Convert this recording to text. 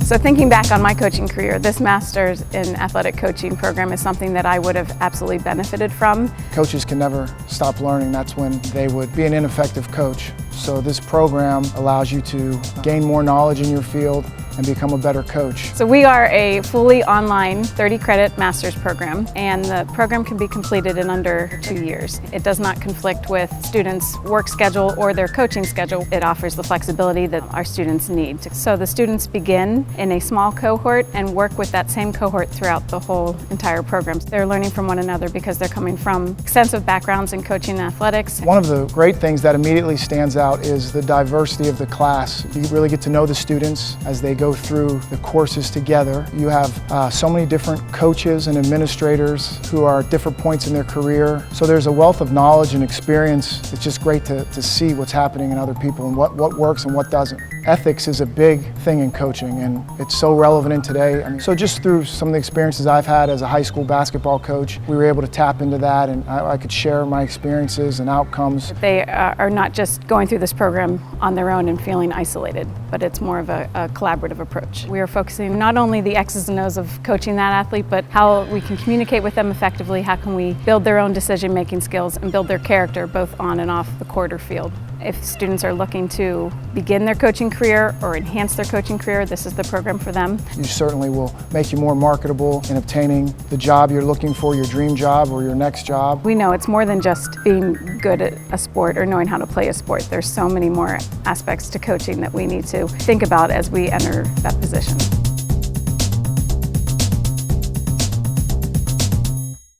So thinking back on my coaching career, this Master's in Athletic Coaching program is something that I would have absolutely benefited from. Coaches can never stop learning. That's when they would be an ineffective coach. So this program allows you to gain more knowledge in your field and become a better coach. So we are a fully online 30-credit master's program, and the program can be completed in under 2 years. It does not conflict with students' work schedule or their coaching schedule. It offers the flexibility that our students need. So the students begin in a small cohort and work with that same cohort throughout the whole entire program. They're learning from one another because they're coming from extensive backgrounds in coaching and athletics. One of the great things that immediately stands out is the diversity of the class. You really get to know the students as they go through the courses together. You have so many different coaches and administrators who are at different points in their career. So there's a wealth of knowledge and experience. It's just great to see what's happening in other people and what works and what doesn't. Ethics is a big thing in coaching, and it's so relevant in today. So just through some of the experiences I've had as a high school basketball coach, we were able to tap into that, and I could share my experiences and outcomes. They are not just going through this program on their own and feeling isolated, but it's more of a collaborative approach. We are focusing not only the X's and O's of coaching that athlete, but how we can communicate with them effectively, how can we build their own decision-making skills and build their character both on and off the court or field. If students are looking to begin their coaching career or enhance their coaching career, this is the program for them. You certainly will make you more marketable in obtaining the job you're looking for, your dream job or your next job. We know it's more than just being good at a sport or knowing how to play a sport. There's so many more aspects to coaching that we need to think about as we enter that position.